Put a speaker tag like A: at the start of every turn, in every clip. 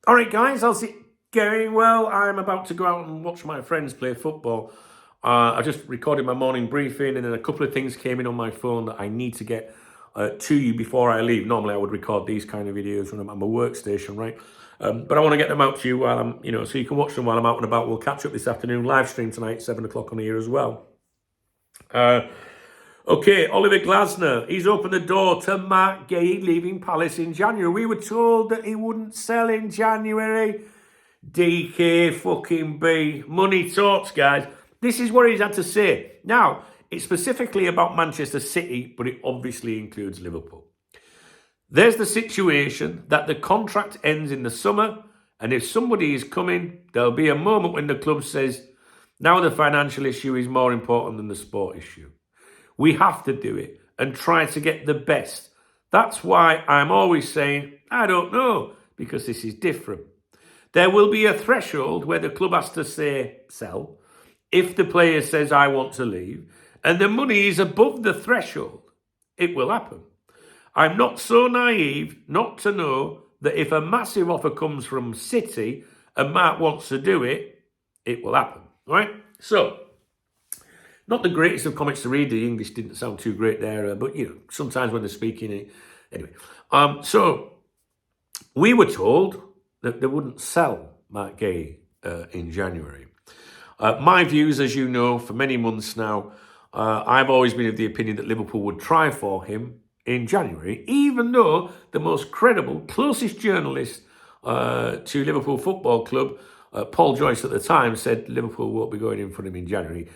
A: All right, guys, how's it going? Well, I'm about to go out and watch my friends play football. I just recorded my morning briefing, and then a couple of things came in on my phone that I need to get to you before I leave. Normally, I would record these kind of videos when I'm at my workstation, right? But I want to get them out to you while I'm, so you can watch them while I'm out and about. We'll catch up this afternoon, live stream tonight, 7 o'clock on here as well. Okay, Oliver Glasner, he's opened the door to Marc Guéhi leaving Palace in January. We were told that he wouldn't sell in January. DK fucking B. Money talks, guys. This is what he's had to say. Now, it's specifically about Manchester City, but it obviously includes Liverpool. There's the situation that the contract ends in the summer, and if somebody is coming, there'll be a moment when the club says, now the financial issue is more important than the sport issue. We have to do it and try to get the best. That's why I'm always saying, I don't know, because this is different. There will be a threshold where the club has to say, sell. If the player says, I want to leave, and the money is above the threshold, it will happen. I'm not so naive not to know that if a massive offer comes from City and Marc wants to do it, it will happen, right? So, not the greatest of comics to read. The English didn't sound too great there, but, sometimes when they're speaking it. Anyway, so we were told that they wouldn't sell Marc Guéhi in January. My views, as you know, for many months now, I've always been of the opinion that Liverpool would try for him in January, even though the most credible, closest journalist to Liverpool Football Club, Paul Joyce at the time, said Liverpool won't be going in for him in January.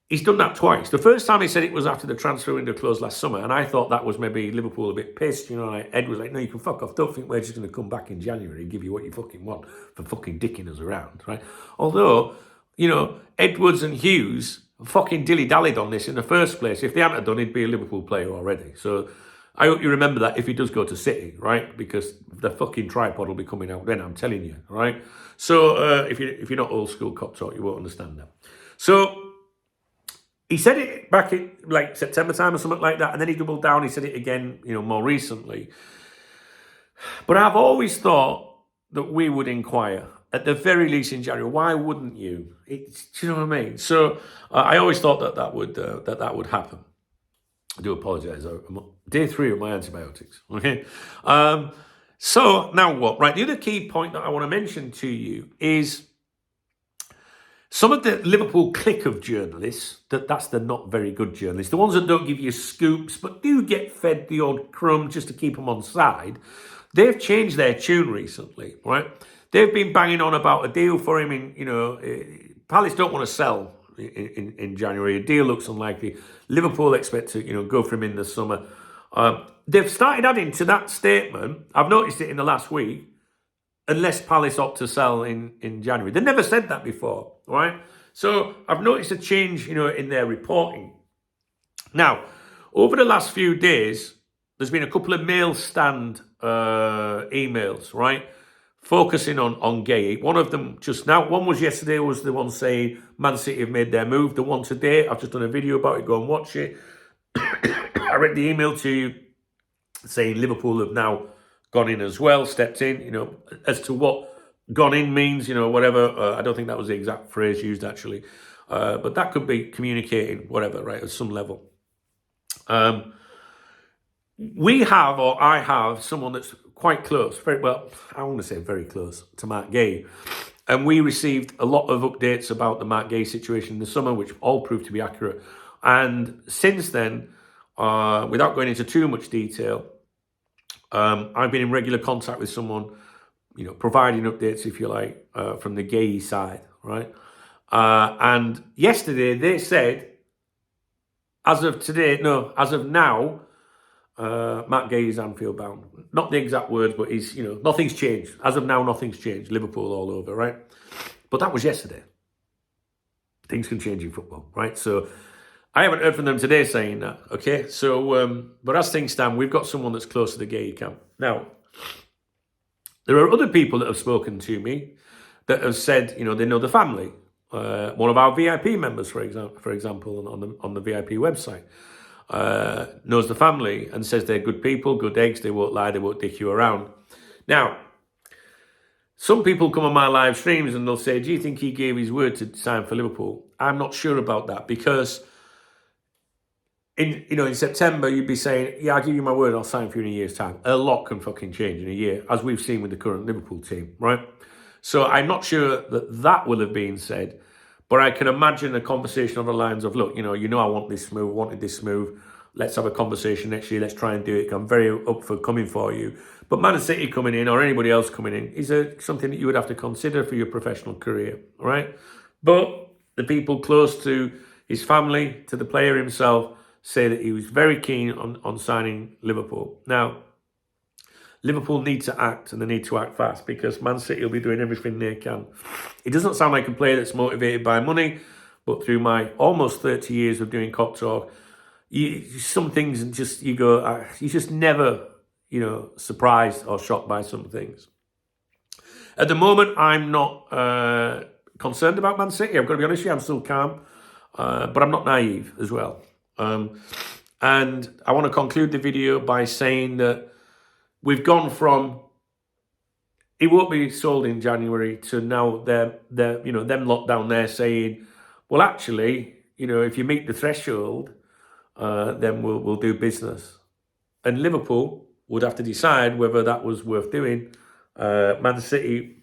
A: He's done that twice. The first time he said it was after the transfer window closed last summer, and I thought that was maybe Liverpool a bit pissed. Ed was like, no, you can fuck off. Don't think we're just going to come back in January and give you what you fucking want for fucking dicking us around, right? Although, Edwards and Hughes fucking dilly-dallied on this in the first place. If they hadn't done, he'd be a Liverpool player already. So I hope you remember that if he does go to City, right? Because the fucking tripod will be coming out then, I'm telling you, right? So if you're not old school cop talk, you won't understand that. So he said it back in like September time or something like that, and then he doubled down. He said it again, more recently. But I've always thought that we would inquire, at the very least in January. Why wouldn't you? Do you know what I mean? So I always thought that would happen. I do apologise. I'm day 3 of my antibiotics. Okay. So now what? Right. The other key point that I want to mention to you is some of the Liverpool clique of journalists, that's the not very good journalists, the ones that don't give you scoops but do get fed the odd crumb just to keep them on side, they've changed their tune recently, right? They've been banging on about a deal for him in, Palace don't want to sell in January. A deal looks unlikely. Liverpool expect to, go for him in the summer. They've started adding to that statement, I've noticed it in the last week, unless Palace opt to sell in January. They never said that before, right? So I've noticed a change, in their reporting. Now, over the last few days, there's been a couple of mail stand emails, right? Focusing on Guéhi. One of them just now, one was yesterday, was the one saying Man City have made their move. The one today, I've just done a video about it, go and watch it. I read the email to you saying Liverpool have now gone in as well, stepped in, as to what gone in means, whatever. I don't think that was the exact phrase used, actually. But that could be communicating, whatever, right, at some level. We have, or I have, someone that's quite close, very well, I want to say very close to Marc Guéhi. And we received a lot of updates about the Marc Guéhi situation in the summer, which all proved to be accurate. And since then, without going into too much detail, I've been in regular contact with someone, providing updates, if you like, from the Guéhi side, right? And yesterday they said, as of now, Marc Guéhi is Anfield bound. Not the exact words, but he's, nothing's changed. As of now, nothing's changed. Liverpool all over, right? But that was yesterday. Things can change in football, right? So I haven't heard from them today saying that, okay? So, but as things stand, we've got someone that's close to the Guéhi camp. Now, there are other people that have spoken to me that have said, they know the family. One of our VIP members, for example, on the VIP website, knows the family and says they're good people, good eggs, they won't lie, they won't dick you around. Now, some people come on my live streams and they'll say, do you think he gave his word to sign for Liverpool? I'm not sure about that, because in September you'd be saying, yeah, I'll give you my word, I'll sign for you in a year's time. A lot can fucking change in a year, as we've seen with the current Liverpool team, right? So I'm not sure that will have been said, but I can imagine a conversation on the lines of, look, I want this move, wanted this move. Let's have a conversation next year. Let's try and do it. I'm very up for coming for you. But Man City coming in, or anybody else coming in, is something that you would have to consider for your professional career, all right? But the people close to his family, to the player himself, say that he was very keen on signing Liverpool. Now, Liverpool need to act, and they need to act fast, because Man City will be doing everything they can. It doesn't sound like a player that's motivated by money, but through my almost 30 years of doing Cop Talk, some things you're just never, surprised or shocked by some things. At the moment, I'm not concerned about Man City. I've got to be honest with you, I'm still calm, but I'm not naive as well. And I want to conclude the video by saying that we've gone from it won't be sold in January to now them locked down there saying, well, actually, if you meet the threshold, then we'll do business. And Liverpool would have to decide whether that was worth doing. Man City,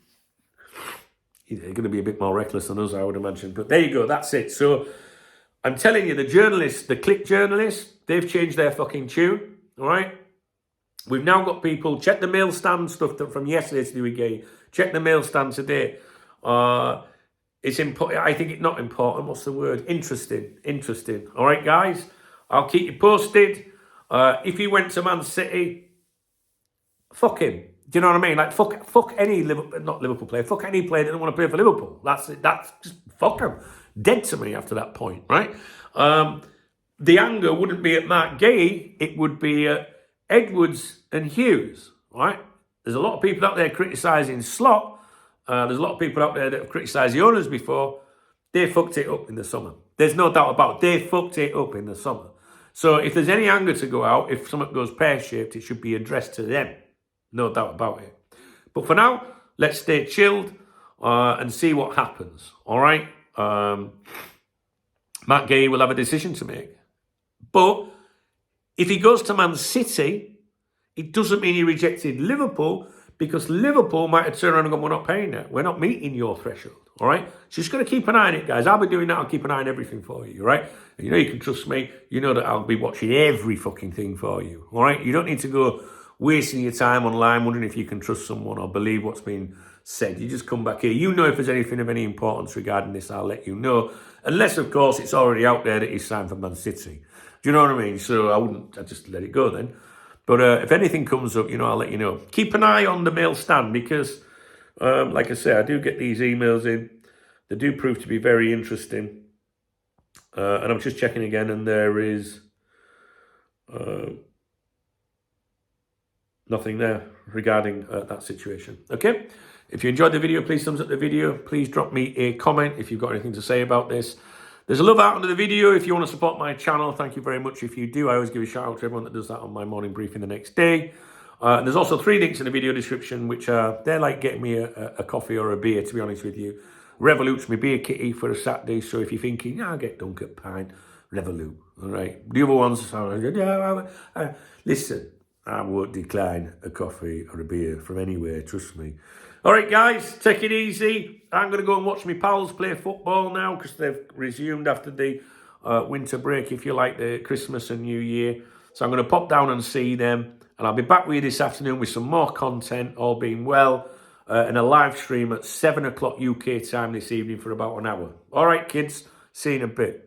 A: they're going to be a bit more reckless than us, I would imagine. But there you go, that's it. So I'm telling you, the journalists, the click journalists, they've changed their fucking tune, all right? We've now got people, check the mail stand stuff from yesterday to do with Guéhi. Check the mail stand today. It's important. I think it's not important. What's the word? Interesting. All right, guys? I'll keep you posted. If he went to Man City, fuck him. Do you know what I mean? Like, fuck any Liverpool player. Fuck any player that doesn't want to play for Liverpool. That's it. That's just fuck him. Dead to me after that point, right? The anger wouldn't be at Marc Guéhi. It would be at Edwards and Hughes, right? There's a lot of people out there criticising Slot. There's a lot of people out there that have criticised the owners before. They fucked it up in the summer. There's no doubt about it. They fucked it up in the summer. So if there's any anger to go out, if something goes pear-shaped, it should be addressed to them. No doubt about it. But for now, let's stay chilled and see what happens, all right? Marc Guéhi will have a decision to make. But if he goes to Man City, it doesn't mean he rejected Liverpool, because Liverpool might have turned around and gone, we're not paying that. We're not meeting your threshold, all right? So just got to keep an eye on it, guys. I'll be doing that. I'll keep an eye on everything for you, all right? And you can trust me. You know that I'll be watching every fucking thing for you, all right? You don't need to go wasting your time online wondering if you can trust someone or believe what's been said. You just come back here. You know if there's anything of any importance regarding this, I'll let you know. Unless, of course, it's already out there that he's signed for Man City. Do you know what I mean? So I'd just let it go then. But if anything comes up, I'll let you know. Keep an eye on the mail stand, because, like I say, I do get these emails in. They do prove to be very interesting. And I'm just checking again, and there is nothing there regarding that situation. Okay? If you enjoyed the video, please thumbs up the video. Please drop me a comment if you've got anything to say about this. There's a love out under the video if you want to support my channel. Thank you very much if you do. I always give a shout out to everyone that does that on my morning briefing the next day. And there's also 3 links in the video description, which they're like getting me a coffee or a beer, to be honest with you. Revolut's my beer kitty for a Saturday, so if you're thinking, I'll get dunk at Pine, Revolut, all right? The other ones, listen, I won't decline a coffee or a beer from anywhere, trust me. All right, guys, take it easy. I'm going to go and watch my pals play football now, because they've resumed after the winter break, if you like, the Christmas and New Year. So I'm going to pop down and see them. And I'll be back with you this afternoon with some more content, all being well, and a live stream at 7 o'clock UK time this evening for about an hour. All right, kids, see you in a bit.